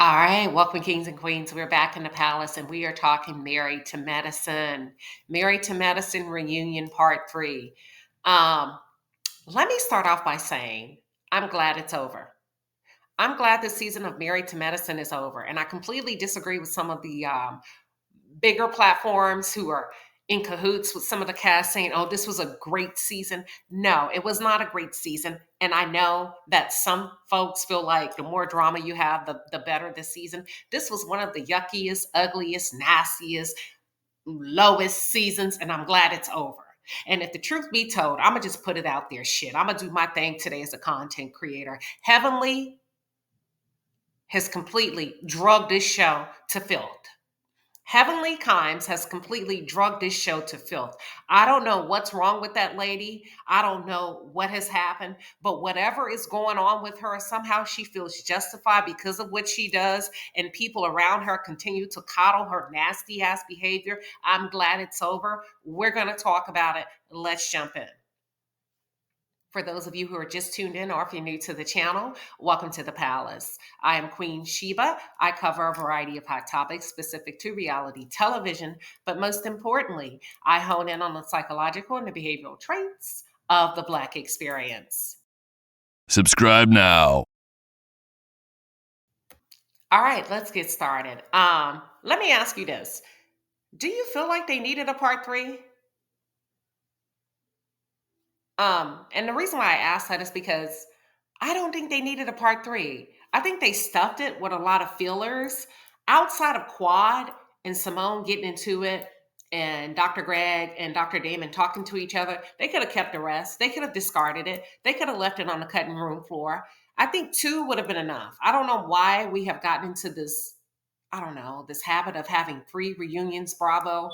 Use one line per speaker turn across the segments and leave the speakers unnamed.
All right, welcome, kings and queens. We're back in the palace and we are talking Married to Medicine. Married to Medicine reunion part three. Um, Let me start off by saying I'm glad it's over. I'm glad the season of Married to Medicine is over. And I completely disagree with some of the bigger platforms who are in cahoots with some of the cast saying, oh, this was a great season. No, it was not a great season. And I know that some folks feel like the more drama you have, the better the season. This was one of the yuckiest, ugliest, nastiest, lowest seasons, and I'm glad it's over. And if the truth be told, I'm gonna just put it out there. Shit, I'm gonna do my thing today as a content creator. Heavenly has completely drugged this show to filth. Heavenly Kimes has completely drugged this show to filth. I don't know what's wrong with that lady. I don't know what has happened, but whatever is going on with her, somehow she feels justified because of what she does, and people around her continue to coddle her nasty ass behavior. I'm glad it's over. We're going to talk about it. Let's jump in. For those of you who are just tuned in, or if you're new to the channel, welcome to the palace. I am Queen Sheba. I cover a variety of hot topics specific to reality television, but most importantly, I hone in on the psychological and the behavioral traits of the Black experience.
Subscribe now.
All right, let's get started. Let me ask you this. Do you feel like they needed a part three? And the reason why I asked that is because I don't think they needed a part three. I think they stuffed it with a lot of fillers outside of Quad and Simone getting into it and Dr. Greg and Dr. Damon talking to each other. They could have kept the rest. They could have discarded it. They could have left it on the cutting room floor. I think two would have been enough. I don't know why we have gotten into this, I don't know, this habit of having three reunions, Bravo.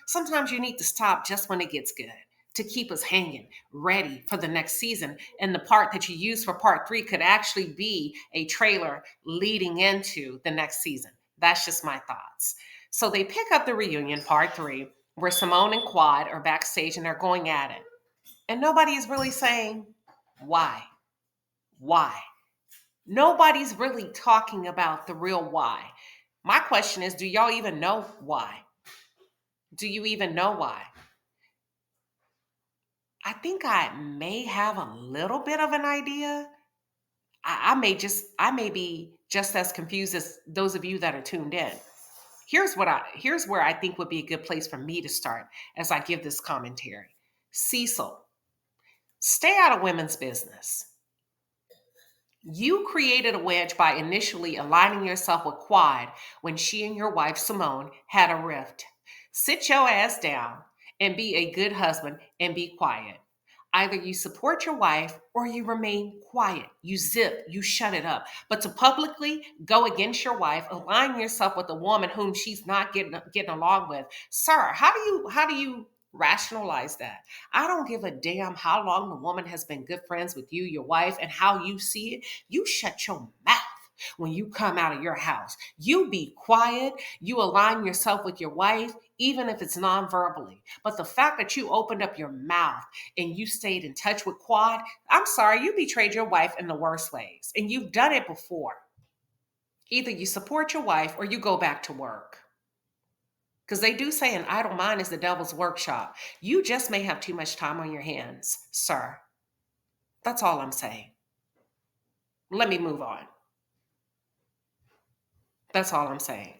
Sometimes you need to stop just when it gets good to keep us hanging, ready for the next season. And the part that you use for part three could actually be a trailer leading into the next season. That's just my thoughts. So they pick up the reunion part three, where Simone and Quad are backstage and they're going at it. And nobody is really saying why. Why? Nobody's really talking about the real why. My question is, do y'all even know why? Do you even know why? I think I may have a little bit of an idea. I may be just as confused as those of you that are tuned in. Here's where I think would be a good place for me to start as I give this commentary. Cecil, stay out of women's business. You created a wedge by initially aligning yourself with Quad when she and your wife Simone had a rift. Sit your ass down and be a good husband and be quiet. Either you support your wife or you remain quiet. You zip, you shut it up. But to publicly go against your wife, align yourself with a woman whom she's not getting along with, sir, how do you rationalize that? I don't give a damn how long the woman has been good friends with you, your wife, and how you see it. You shut your mouth when you come out of your house. You be quiet. You align yourself with your wife, even if it's non-verbally. But the fact that you opened up your mouth and you stayed in touch with Quad, I'm sorry, you betrayed your wife in the worst ways. And you've done it before. Either you support your wife or you go back to work. Because they do say an idle mind is the devil's workshop. You just may have too much time on your hands, sir. That's all I'm saying. Let me move on. That's all I'm saying.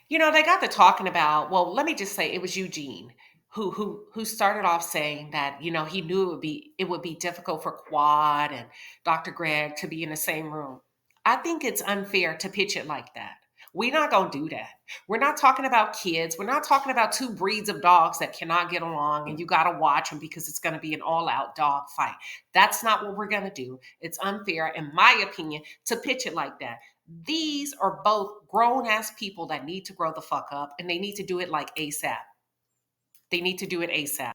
You know, they got to talking about, well, let me just say it was Eugene who started off saying that, you know, he knew it would be difficult for Quad and Dr. Greg to be in the same room. I think it's unfair to pitch it like that. We're not going to do that. We're not talking about kids. We're not talking about two breeds of dogs that cannot get along and you got to watch them because it's going to be an all-out dog fight. That's not what we're going to do. It's unfair, in my opinion, to pitch it like that. These are both grown ass people that need to grow the fuck up and they need to do it like ASAP. They need to do it ASAP.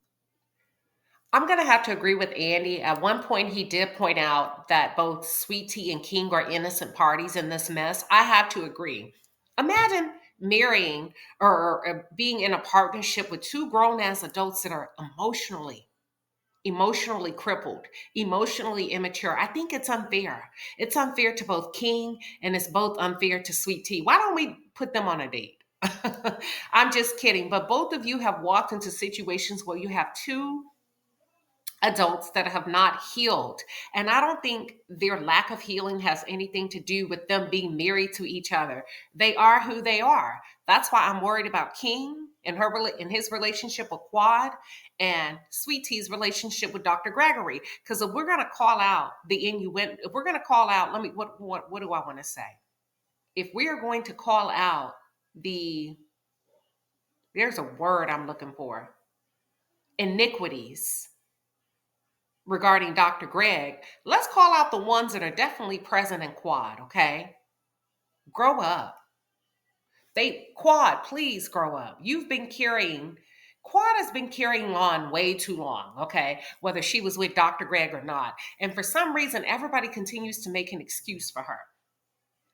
I'm going to have to agree with Andy. At one point, he did point out that both Sweet Tea and King are innocent parties in this mess. I have to agree. Imagine marrying or being in a partnership with two grown ass adults that are emotionally emotionally crippled, emotionally immature. I think it's unfair. It's unfair to both King and it's both unfair to Sweet Tea. Why don't we put them on a date? I'm just kidding. But both of you have walked into situations where you have two adults that have not healed. And I don't think their lack of healing has anything to do with them being married to each other. They are who they are. That's why I'm worried about King and his relationship with Quad and Sweet Tea's relationship with Dr. Gregory. Because if we're gonna call out the innuendo, if we're gonna call out, what do I want to say? If we are going to call out the there's a word I'm looking for, iniquities regarding Dr. Greg, let's call out the ones that are definitely present in Quad, okay? Grow up. Quad, please grow up. Quad has been carrying on way too long, okay? Whether she was with Dr. Greg or not. And for some reason, everybody continues to make an excuse for her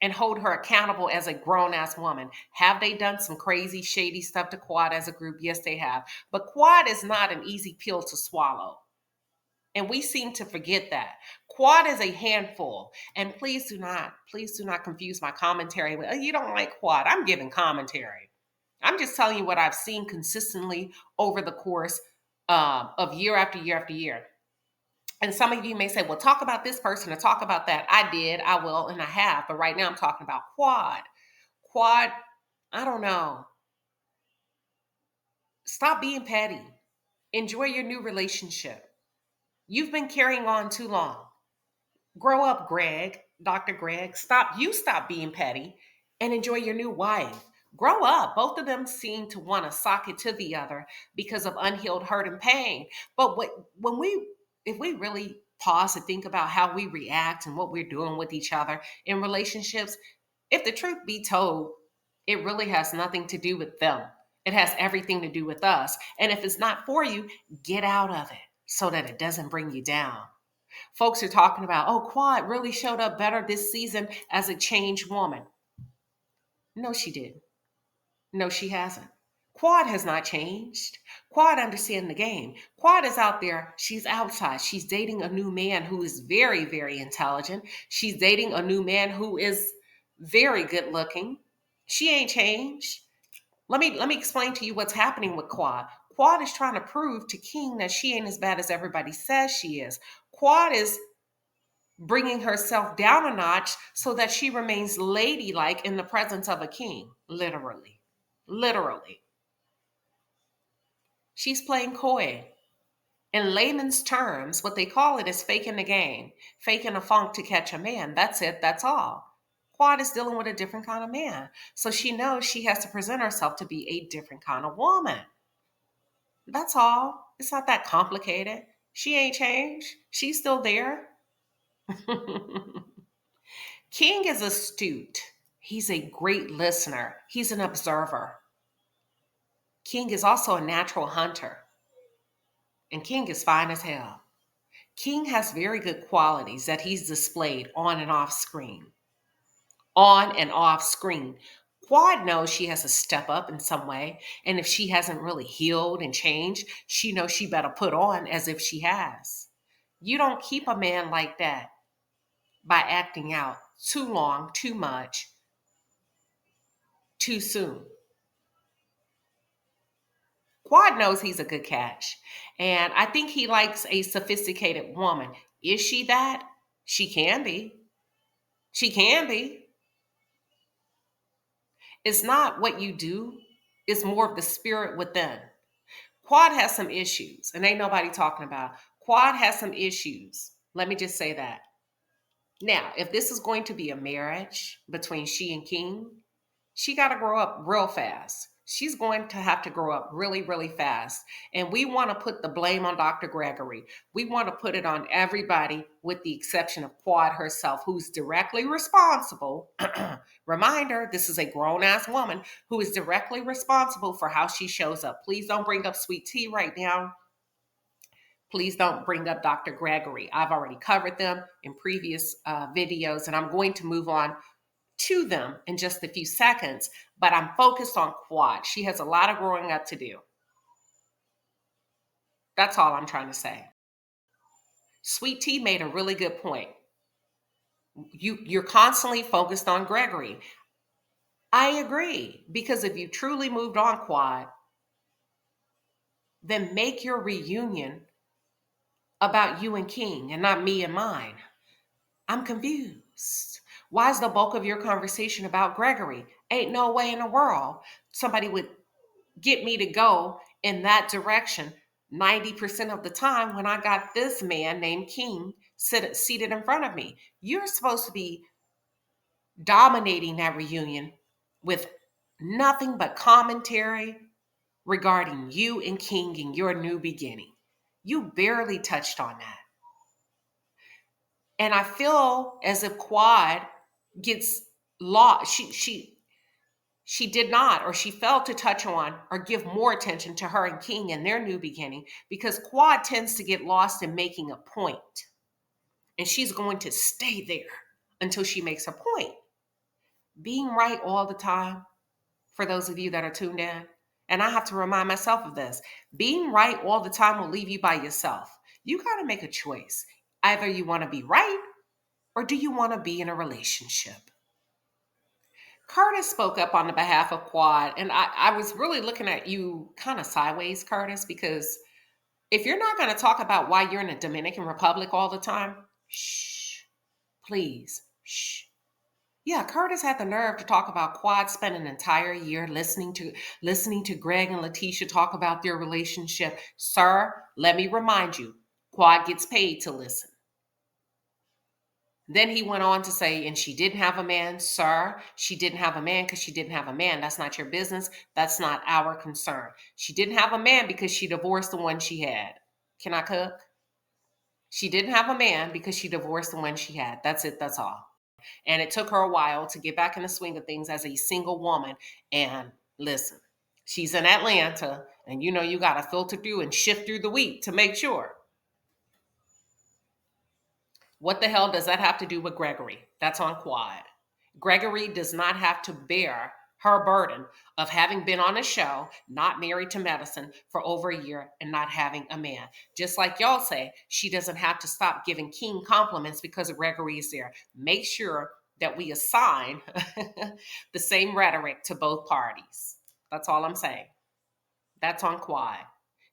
and hold her accountable as a grown ass woman. Have they done some crazy, shady stuff to Quad as a group? Yes, they have. But Quad is not an easy pill to swallow. And we seem to forget that. Quad is a handful. And please do not confuse my commentary with, oh, you don't like Quad. I'm giving commentary. I'm just telling you what I've seen consistently over the course of year after year after year. And some of you may say, well, talk about this person or talk about that. I did, I will, and I have. But right now I'm talking about Quad. Quad, I don't know. Stop being petty. Enjoy your new relationship. You've been carrying on too long. Grow up, Greg, Dr. Greg. Stop being petty and enjoy your new wife. Grow up. Both of them seem to want to sock it to the other because of unhealed hurt and pain. But if we really pause to think about how we react and what we're doing with each other in relationships, if the truth be told, it really has nothing to do with them. It has everything to do with us. And if it's not for you, get out of it so that it doesn't bring you down. Folks are talking about, oh, Quad really showed up better this season as a changed woman. No, she didn't. No, she hasn't. Quad has not changed. Quad understands the game. Quad is out there. She's outside. She's dating a new man who is very, very intelligent. She's dating a new man who is very good looking. She ain't changed. Let me explain to you what's happening with Quad. Quad is trying to prove to King that she ain't as bad as everybody says she is. Quad is bringing herself down a notch so that she remains ladylike in the presence of a king. Literally. Literally. She's playing coy. In layman's terms, what they call it is faking the game, faking a funk to catch a man. That's it. That's all. Quad is dealing with a different kind of man. So she knows she has to present herself to be a different kind of woman. That's all. It's not that complicated. She ain't changed. She's still there. King is astute. He's a great listener. He's an observer. King is also a natural hunter. And King is fine as hell. King has very good qualities that he's displayed on and off screen. On and off screen. Quad knows she has to step up in some way. And if she hasn't really healed and changed, she knows she better put on as if she has. You don't keep a man like that by acting out too long, too much, too soon. Quad knows he's a good catch. And I think he likes a sophisticated woman. Is she that? She can be. She can be. It's not what you do, it's more of the spirit within. Quad has some issues, and ain't nobody talking about. Quad has some issues. Let me just say that. Now, if this is going to be a marriage between she and King, she got to grow up real fast. She's going to have to grow up really, really fast. And we want to put the blame on Dr. Gregory. We want to put it on everybody with the exception of Quad herself, who's directly responsible. Reminder, this is a grown ass woman who is directly responsible for how she shows up. Please don't bring up Sweet Tea right now. Please don't bring up Dr. Gregory. I've already covered them in previous videos, and I'm going to move on to them in just a few seconds, but I'm focused on Quad. She has a lot of growing up to do. That's all I'm trying to say. Sweet Tea made a really good point. You're constantly focused on Gregory. I agree, because if you truly moved on, Quad, then make your reunion about you and King and not me and mine. I'm confused. Why is the bulk of your conversation about Gregory? Ain't no way in the world somebody would get me to go in that direction 90% of the time when I got this man named King seated in front of me. You're supposed to be dominating that reunion with nothing but commentary regarding you and King and your new beginning. You barely touched on that. And I feel as if Quad gets lost. She did not, or she failed to touch on or give more attention to her and King and their new beginning, because Quad tends to get lost in making a point. And she's going to stay there until she makes a point. Being right all the time, for those of you that are tuned in, and I have to remind myself of this, being right all the time will leave you by yourself. You got to make a choice. Either you want to be right, or do you want to be in a relationship? Curtis spoke up on the behalf of Quad, and I was really looking at you kind of sideways, Curtis, because if you're not going to talk about why you're in the Dominican Republic all the time, shh, please, shh. Yeah, Curtis had the nerve to talk about Quad spent an entire year listening to Greg and Letitia talk about their relationship. Sir, let me remind you, Quad gets paid to listen. Then he went on to say, and she didn't have a man. Sir, she didn't have a man because she didn't have a man. That's not your business. That's not our concern. She didn't have a man because she divorced the one she had. Can I cook? She didn't have a man because she divorced the one she had. That's it. That's all. And it took her a while to get back in the swing of things as a single woman. And listen, she's in Atlanta, and you got to filter through and shift through the wheat to make sure. What the hell does that have to do with Gregory? That's on Quad. Gregory does not have to bear her burden of having been on a show, not married to medicine, for over a year and not having a man. Just like y'all say, she doesn't have to stop giving King compliments because Gregory is there. Make sure that we assign the same rhetoric to both parties. That's all I'm saying. That's on Quad.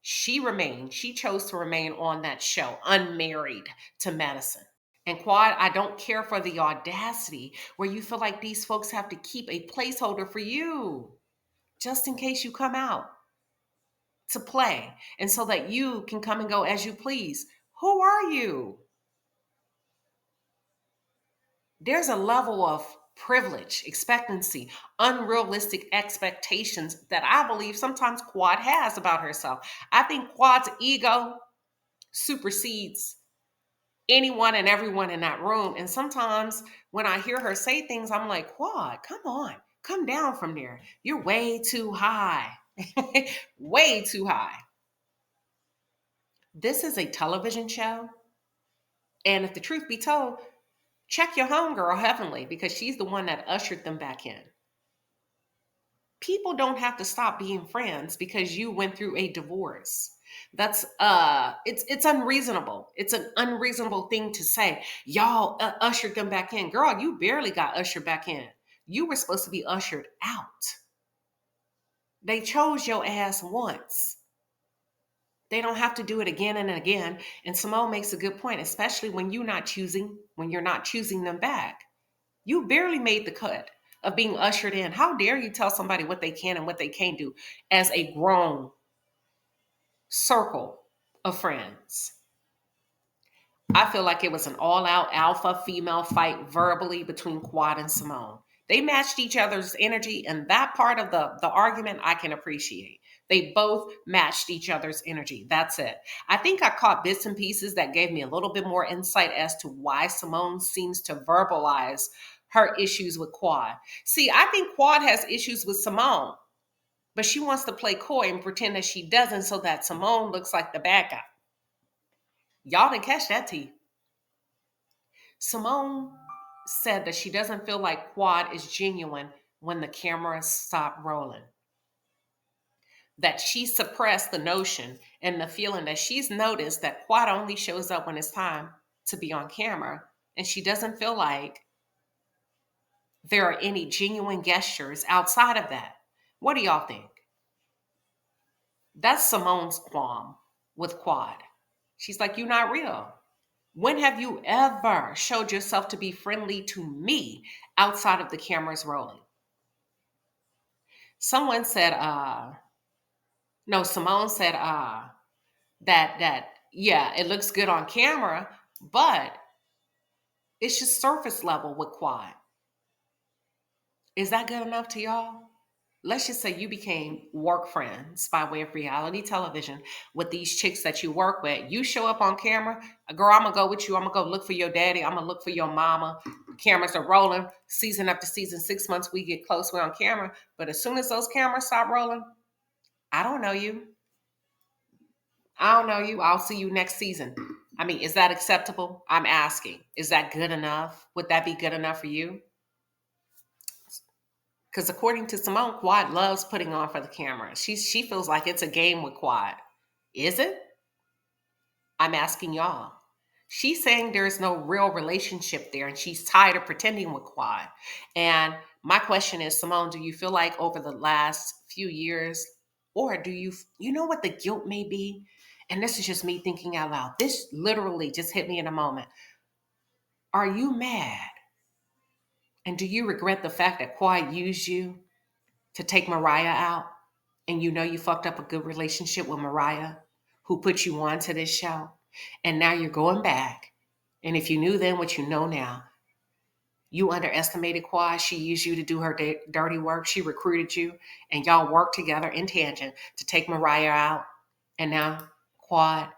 She chose to remain on that show, unmarried to medicine. And Quad, I don't care for the audacity where you feel like these folks have to keep a placeholder for you just in case you come out to play and so that you can come and go as you please. Who are you? There's a level of privilege, expectancy, unrealistic expectations that I believe sometimes Quad has about herself. I think Quad's ego supersedes anyone and everyone in that room. And sometimes when I hear her say things, I'm like, Quad, come on, come down from there. You're way too high, way too high. This is a television show. And if the truth be told, check your homegirl, Heavenly, because she's the one that ushered them back in. People don't have to stop being friends because you went through a divorce. That's it's unreasonable. It's an unreasonable thing to say. Y'all ushered them back in. Girl, you barely got ushered back in. You were supposed to be ushered out. They chose your ass once. They don't have to do it again and again. And Simone makes a good point, especially when you're not choosing them back. You barely made the cut of being ushered in. How dare you tell somebody what they can and what they can't do as a grown circle of friends? I feel like it was an all-out alpha female fight verbally between Quad and Simone. They matched each other's energy, and that part of the argument I can appreciate. They both matched each other's energy. That's it. I think I caught bits and pieces that gave me a little bit more insight as to why Simone seems to verbalize her issues with Quad. See, I think Quad has issues with Simone, but she wants to play coy and pretend that she doesn't so that Simone looks like the bad guy. Y'all didn't catch that tea. Simone said that she doesn't feel like Quad is genuine when the cameras stop rolling. That she suppressed the notion and the feeling that she's noticed that Quad only shows up when it's time to be on camera, and she doesn't feel like there are any genuine gestures outside of that. What do y'all think? That's Simone's qualm with Quad. She's like, "You're not real. When have you ever showed yourself to be friendly to me outside of the cameras rolling?" Someone said, no, Simone said, that yeah, it looks good on camera, but it's just surface level with Quad. Is that good enough to y'all? Let's just say you became work friends by way of reality television with these chicks that you work with. You show up on camera, girl, I'm gonna go with you. I'm gonna go look for your daddy. I'm gonna look for your mama. Cameras are rolling, season after season, 6 months, we get close, we're on camera. But as soon as those cameras stop rolling, I don't know you. I don't know you. I'll see you next season. I mean, is that acceptable? I'm asking. Is that good enough? Would that be good enough for you? Because according to Simone, Quad loves putting on for the camera. She feels like it's a game with Quad. Is it? I'm asking y'all. She's saying there's no real relationship there and she's tired of pretending with Quad. And my question is, Simone, do you feel like over the last few years, or do you know what the guilt may be? And this is just me thinking out loud. This literally just hit me in a moment. Are you mad? And do you regret the fact that Quad used you to take Mariah out? And you know you fucked up a good relationship with Mariah, who put you on to this show. And now you're going back. And if you knew then what you know now, you underestimated Quad. She used you to do her dirty work. She recruited you, and y'all worked together in tangent to take Mariah out. And now Quad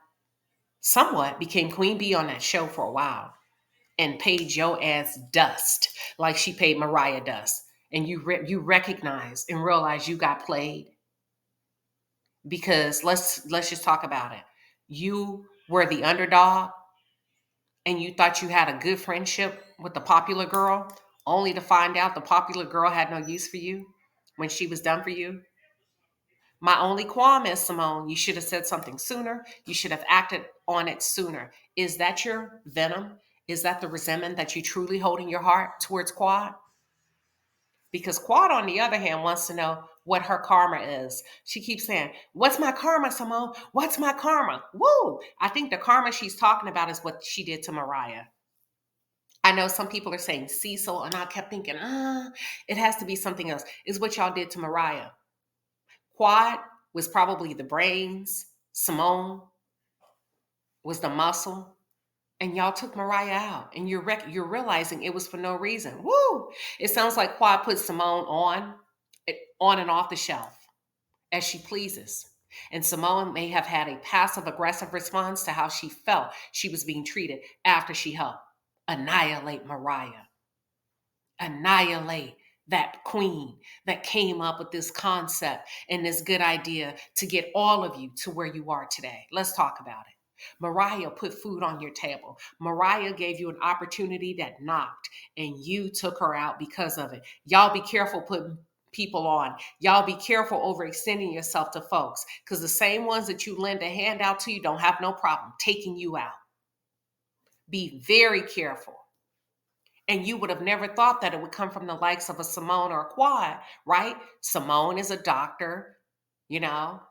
somewhat became Queen Bee on that show for a while and paid your ass dust like she paid Mariah dust. And you recognize and realize you got played. Because let's just talk about it. You were the underdog and you thought you had a good friendship with the popular girl, only to find out the popular girl had no use for you when she was done for you. My only qualm is, Simone, you should have said something sooner. You should have acted on it sooner. Is that your venom? Is that the resentment that you truly hold in your heart towards Quad? Because Quad, on the other hand, wants to know what her karma is. She keeps saying, "What's my karma, Simone? What's my karma?" Woo! I think the karma she's talking about is what she did to Mariah. I know some people are saying Cecil, and I kept thinking, it has to be something else. Is what y'all did to Mariah. Quad was probably the brains. Simone was the muscle. And y'all took Mariah out, and you're realizing it was for no reason. Woo! It sounds like Quad put Simone on and off the shelf as she pleases. And Simone may have had a passive aggressive response to how she felt she was being treated after she helped annihilate Mariah, annihilate that queen that came up with this concept and this good idea to get all of you to where you are today. Let's talk about it. Mariah put food on your table. Mariah gave you an opportunity that knocked, and you took her out because of it. Y'all be careful putting people on. Y'all be careful overextending yourself to folks, because the same ones that you lend a hand out to you don't have no problem taking you out. Be very careful. And you would have never thought that it would come from the likes of a Simone or a Quad, right? Simone is a doctor, you know,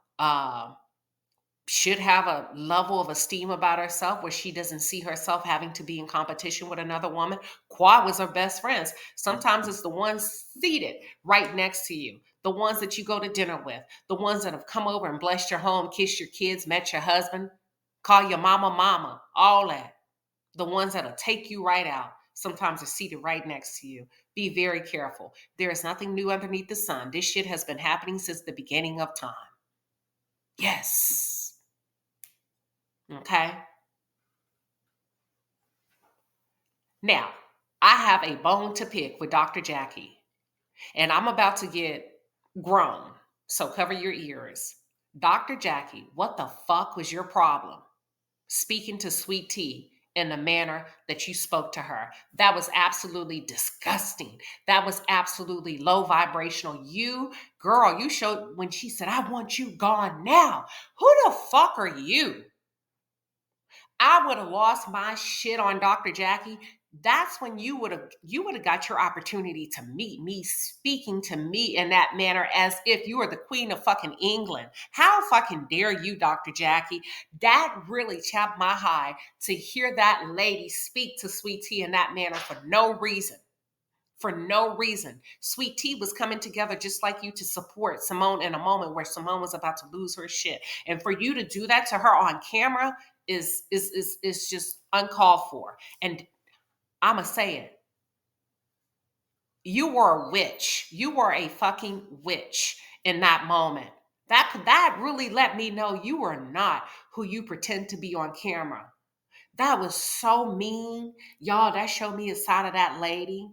should have a level of esteem about herself where she doesn't see herself having to be in competition with another woman. Quad was her best friends. Sometimes it's the ones seated right next to you, the ones that you go to dinner with, the ones that have come over and blessed your home, kissed your kids, met your husband, call your mama, all that. The ones that'll take you right out. Sometimes are seated right next to you. Be very careful. There is nothing new underneath the sun. This shit has been happening since the beginning of time. Yes. Okay. Now, I have a bone to pick with Dr. Jackie, and I'm about to get grown. So cover your ears. Dr. Jackie, what the fuck was your problem speaking to Sweet Tea in the manner that you spoke to her. That was absolutely disgusting. That was absolutely low vibrational. You, girl, you showed when she said, I want you gone now. Who the fuck are you? I would have lost my shit on Dr. Jackie. That's when you would have got your opportunity to meet me, speaking to me in that manner as if you were the queen of fucking England. How fucking dare you, Dr. Jackie? That really chapped my hide to hear that lady speak to Sweet Tea in that manner for no reason. For no reason. Sweet Tea was coming together just like you to support Simone in a moment where Simone was about to lose her shit. And for you to do that to her on camera is just uncalled for. And I'ma say it. You were a witch. You were a fucking witch in that moment. That really let me know you are not who you pretend to be on camera. That was so mean. Y'all, that showed me a side of that lady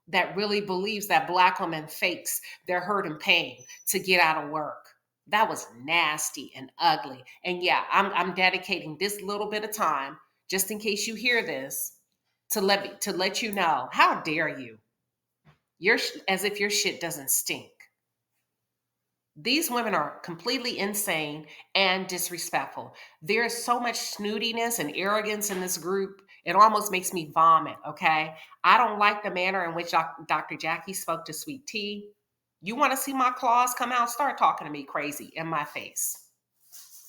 that really believes that Black women fakes their hurt and pain to get out of work. That was nasty and ugly. And yeah, I'm dedicating this little bit of time, just in case you hear this, to let you know. How dare you? You're as if your shit doesn't stink. These women are completely insane and disrespectful. There is so much snootiness and arrogance in this group. It almost makes me vomit, okay? I don't like the manner in which Dr. Jackie spoke to Sweet Tea. You want to see my claws come out? Start talking to me crazy in my face.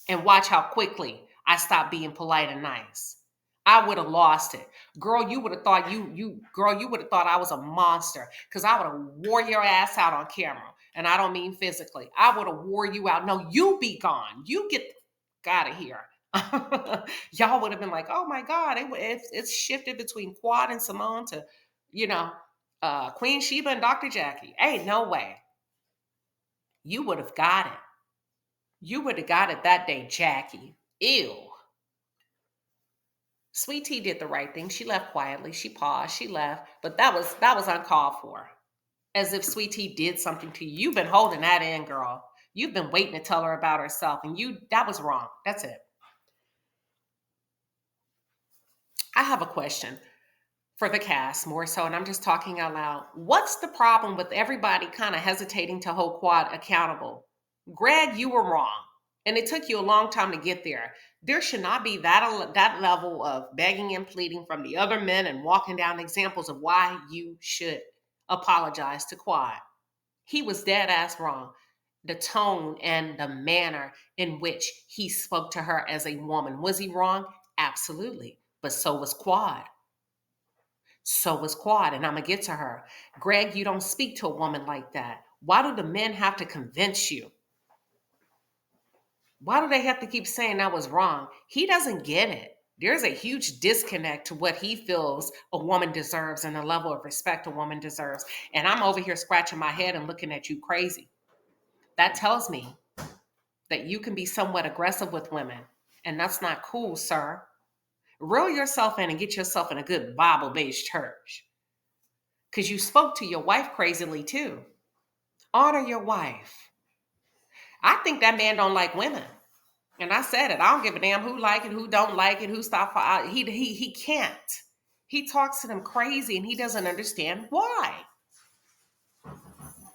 And watch how quickly I stop being polite and nice. I would have lost it. Girl, you would have thought you would have thought I was a monster because I would have wore your ass out on camera. And I don't mean physically. I would have wore you out. No, you be gone. You get out of here. Y'all would have been like, oh my God, it's shifted between Quad and Simone to, you know, Queen Sheba and Dr. Jackie. Ain't no way. You would have got it. You would have got it that day, Jackie. Ew. Sweet Tea did the right thing. She left quietly. She paused. She left. But that was uncalled for. As if Sweet Tea did something to you. You've been holding that in, girl. You've been waiting to tell her about herself, and that was wrong. That's it. I have a question for the cast more so, and I'm just talking out loud. What's the problem with everybody kind of hesitating to hold Quad accountable? Greg, you were wrong, and it took you a long time to get there. There should not be that level of begging and pleading from the other men and walking down examples of why you should apologize to Quad. He was dead ass wrong. The tone and the manner in which he spoke to her as a woman. Was he wrong? Absolutely. But so was Quad. So was Quad, and I'm going to get to her. Greg, you don't speak to a woman like that. Why do the men have to convince you? Why do they have to keep saying that was wrong? He doesn't get it. There's a huge disconnect to what he feels a woman deserves and the level of respect a woman deserves. And I'm over here scratching my head and looking at you crazy. That tells me that you can be somewhat aggressive with women, and that's not cool, sir. Reel yourself in and get yourself in a good Bible-based church. Because you spoke to your wife crazily too. Honor your wife. I think that man don't like women. And I said it. I don't give a damn who like it, who don't like it, who stop for he can't. He talks to them crazy and he doesn't understand why.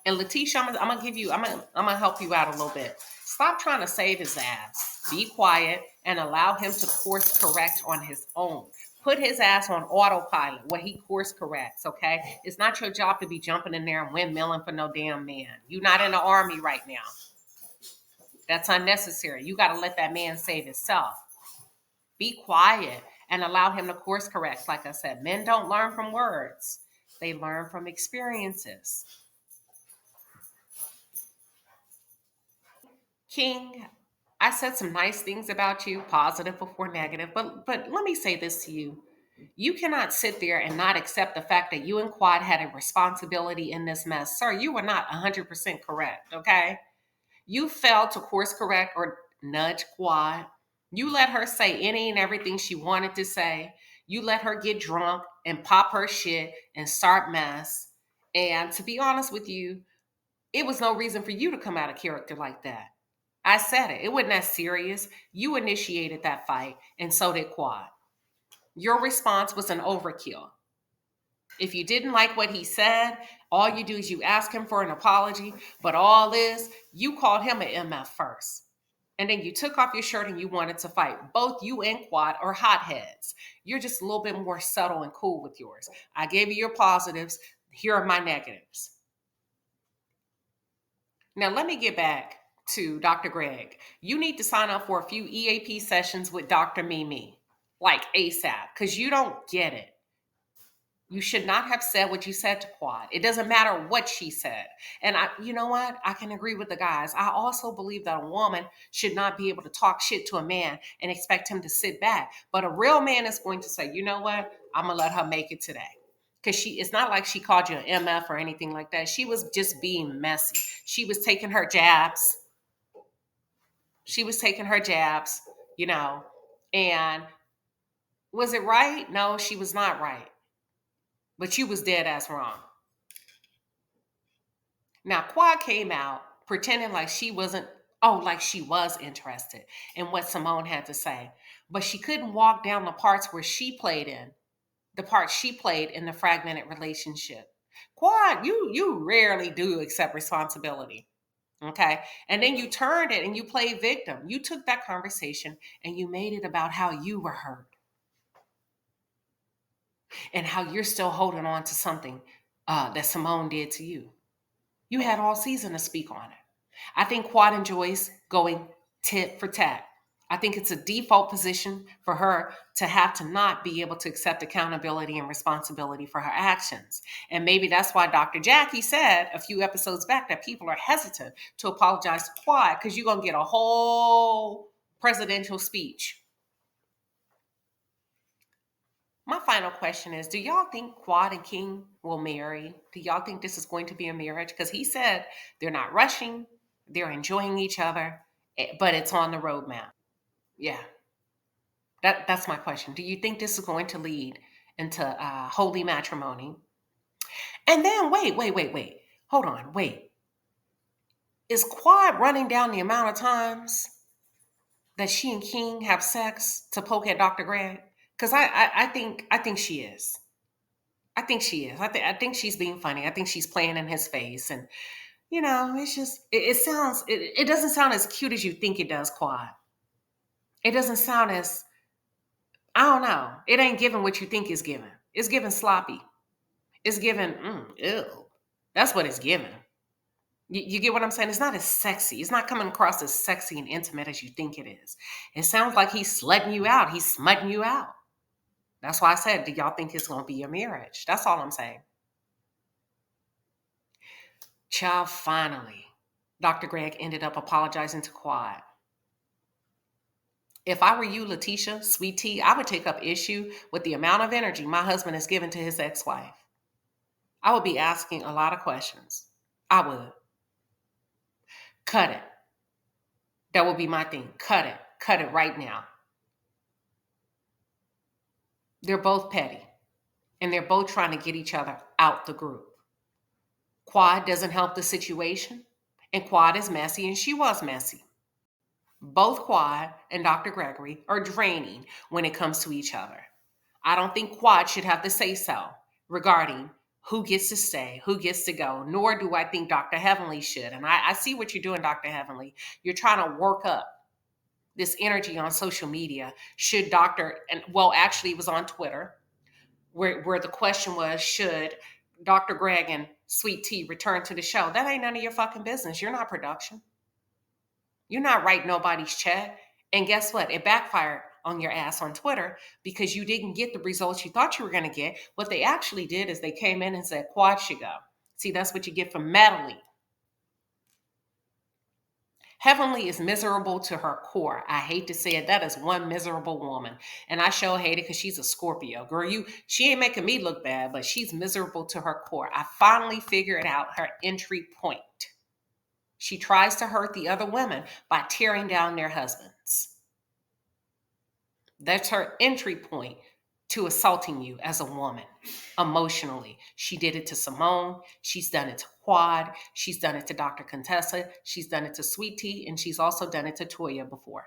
And Letitia, I'm gonna help you out a little bit. Stop trying to save his ass. Be quiet and allow him to course correct on his own. Put his ass on autopilot where he course corrects, okay? It's not your job to be jumping in there and windmilling for no damn man. You're not in the army right now. That's unnecessary. You got to let that man save himself. Be quiet and allow him to course correct. Like I said, men don't learn from words. They learn from experiences. King, I said some nice things about you, positive before negative, but let me say this to you. You cannot sit there and not accept the fact that you and Quad had a responsibility in this mess. Sir, you were not 100% correct, okay? You failed to course correct or nudge Quad. You let her say any and everything she wanted to say. You let her get drunk and pop her shit and start mess. And to be honest with you, it was no reason for you to come out of character like that. I said it. It wasn't that serious. You initiated that fight, and so did Quad. Your response was an overkill. If you didn't like what he said, all you do is you ask him for an apology. But all this, you called him an MF first. And then you took off your shirt and you wanted to fight. Both you and Quad are hotheads. You're just a little bit more subtle and cool with yours. I gave you your positives. Here are my negatives. Now, let me get back to Dr. Greg. You need to sign up for a few EAP sessions with Dr. Mimi, like ASAP, because you don't get it. You should not have said what you said to Quad. It doesn't matter what she said. And you know what? I can agree with the guys. I also believe that a woman should not be able to talk shit to a man and expect him to sit back. But a real man is going to say, you know what? I'm going to let her make it today. Because it's not like she called you an MF or anything like that. She was just being messy. She was taking her jabs. You know. And was it right? No, she was not right. But you was dead ass wrong. Now, Quad came out pretending like she wasn't, like she was interested in what Simone had to say. But she couldn't walk down the parts where she played in, the part she played in the fragmented relationship. Quad, you rarely do accept responsibility. Okay. And then you turned it and you played victim. You took that conversation and you made it about how you were hurt and how you're still holding on to something that Simone did to you. You had all season to speak on it. I think Quad enjoys going tit for tat. I think it's a default position for her to have to not be able to accept accountability and responsibility for her actions. And maybe that's why Dr. Jackie said a few episodes back that people are hesitant to apologize to Quad because you're going to get a whole presidential speech. My final question is, do y'all think Quad and King will marry? Do y'all think this is going to be a marriage? Because he said they're not rushing, they're enjoying each other, but it's on the roadmap. Yeah, that's my question. Do you think this is going to lead into holy matrimony? And then wait. Hold on, wait. Is Quad running down the amount of times that she and King have sex to poke at Dr. Grant? Because I think she is. I think she is. I think she's being funny. I think she's playing in his face, and it's just it doesn't sound as cute as you think it does. Quad. It doesn't sound as, I don't know. It ain't giving what you think it's giving. It's giving sloppy. It's giving ew. That's what it's giving. You get what I'm saying? It's not as sexy. It's not coming across as sexy and intimate as you think it is. It sounds like he's slutting you out. He's smutting you out. That's why I said, do y'all think it's going to be a marriage? That's all I'm saying. Child, finally, Dr. Greg ended up apologizing to Quad. If I were you, Letitia, sweet tea, I would take up issue with the amount of energy my husband has given to his ex-wife. I would be asking a lot of questions. I would. Cut it. That would be my thing. Cut it. Cut it right now. They're both petty. And they're both trying to get each other out the group. Quad doesn't help the situation. And Quad is messy, and she was messy. Both Quad and Dr. Gregory are draining when it comes to each other. I don't think Quad should have to say so regarding who gets to stay, who gets to go, nor do I think Dr. Heavenly should. And I see what you're doing, Dr. Heavenly. You're trying to work up this energy on social media. Should actually it was on Twitter where the question was, should Dr. Greg and Sweet Tea return to the show? That ain't none of your fucking business. You're not production. You're not writing nobody's check. And guess what? It backfired on your ass on Twitter because you didn't get the results you thought you were going to get. What they actually did is they came in and said, Quad should go. See, that's what you get for meddling. Heavenly is miserable to her core. I hate to say it. That is one miserable woman. And I sure hate it because she's a Scorpio. Girl, she ain't making me look bad, but she's miserable to her core. I finally figured out her entry point. She tries to hurt the other women by tearing down their husbands. That's her entry point to assaulting you as a woman emotionally. She did it to Simone. She's done it to Quad. She's done it to Dr. Contessa. She's done it to Sweet Tea. And she's also done it to Toya before.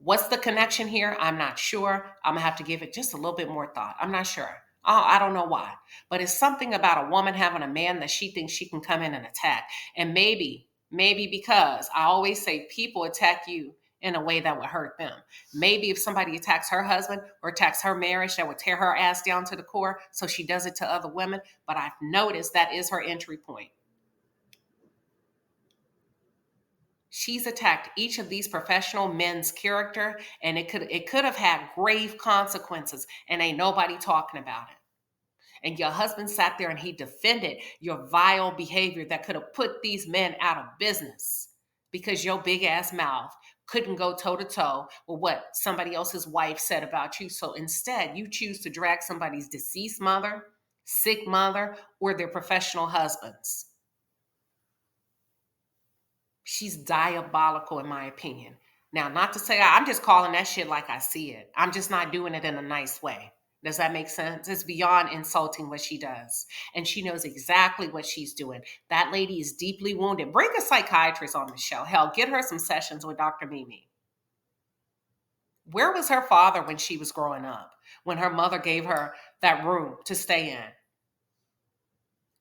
What's the connection here? I'm not sure. I'm going to have to give it just a little bit more thought. I'm not sure. I don't know why. But it's something about a woman having a man that she thinks she can come in and attack. And maybe because I always say people attack you in a way that would hurt them. Maybe if somebody attacks her husband or attacks her marriage, that would tear her ass down to the core. So she does it to other women. But I've noticed that is her entry point. She's attacked each of these professional men's character, and it could have had grave consequences, and ain't nobody talking about it. And your husband sat there and he defended your vile behavior that could have put these men out of business because your big ass mouth couldn't go toe to toe with what somebody else's wife said about you. So instead, you choose to drag somebody's deceased mother, sick mother, or their professional husbands. She's diabolical, in my opinion. Now, not to say I'm just calling that shit like I see it. I'm just not doing it in a nice way. Does that make sense? It's beyond insulting what she does. And she knows exactly what she's doing. That lady is deeply wounded. Bring a psychiatrist on the show. Hell, get her some sessions with Dr. Mimi. Where was her father when she was growing up? When her mother gave her that room to stay in?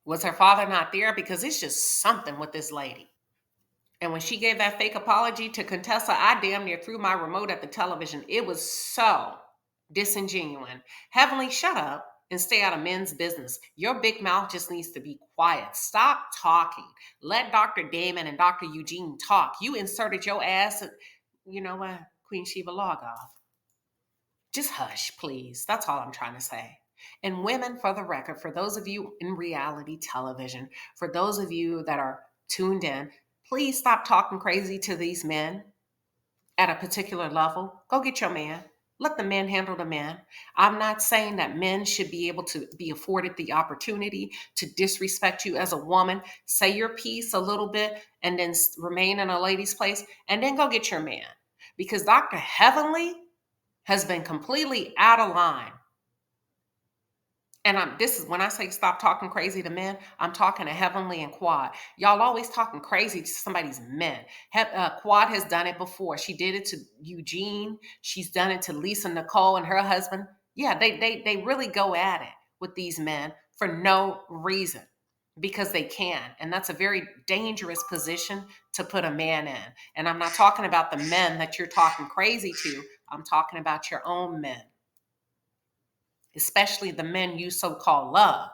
Was her father not there? Because it's just something with this lady. And when she gave that fake apology to Contessa, I damn near threw my remote at the television. It was so disingenuous. Heavenly, shut up and stay out of men's business. Your big mouth just needs to be quiet. Stop talking. Let Dr. Damon and Dr. Eugene talk. You inserted your ass. You know what? Queen Sheba, log off. Just hush, please. That's all I'm trying to say. And women, for the record, for those of you in reality television, for those of you that are tuned in, please stop talking crazy to these men at a particular level. Go get your man. Let the men handle the men. I'm not saying that men should be able to be afforded the opportunity to disrespect you as a woman. Say your piece a little bit and then remain in a lady's place and then go get your man. Because Dr. Heavenly has been completely out of line. And this is when I say stop talking crazy to men, I'm talking to Heavenly and Quad. Y'all always talking crazy to somebody's men. Quad has done it before. She did it to Eugene. She's done it to Lisa Nicole and her husband. Yeah, they really go at it with these men for no reason because they can. And that's a very dangerous position to put a man in. And I'm not talking about the men that you're talking crazy to. I'm talking about your own men, especially the men you so-called love.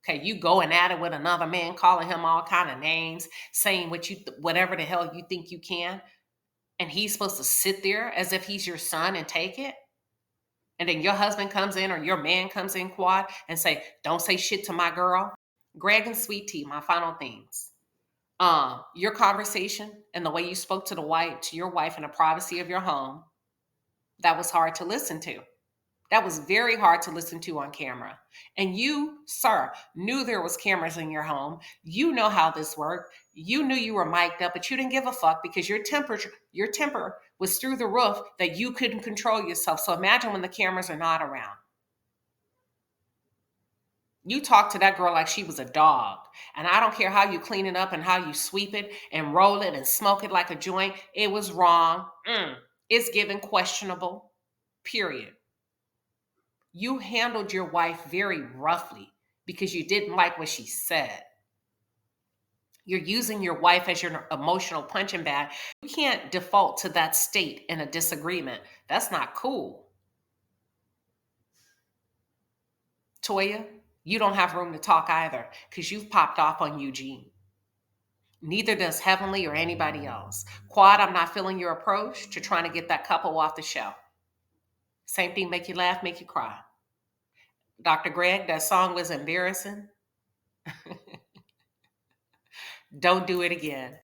Okay, you going at it with another man, calling him all kind of names, saying whatever the hell you think you can, and he's supposed to sit there as if he's your son and take it. And then your husband comes in or your man comes in, Quad, and say, "Don't say shit to my girl." Greg and Sweet Tea, my final things. Your conversation and the way you spoke to your wife in the privacy of your home, that was hard to listen to. That was very hard to listen to on camera. And you, sir, knew there was cameras in your home. You know how this worked. You knew you were mic'd up, but you didn't give a fuck because your temper was through the roof that you couldn't control yourself. So imagine when the cameras are not around. You talk to that girl like she was a dog. And I don't care how you clean it up and how you sweep it and roll it and smoke it like a joint. It was wrong. It's given questionable, period. You handled your wife very roughly because you didn't like what she said. You're using your wife as your emotional punching bag. You can't default to that state in a disagreement. That's not cool. Toya, you don't have room to talk either because you've popped off on Eugene. Neither does Heavenly or anybody else. Quad, I'm not feeling your approach to trying to get that couple off the show. Same thing, make you laugh, make you cry. Dr. Greg, that song was embarrassing. Don't do it again.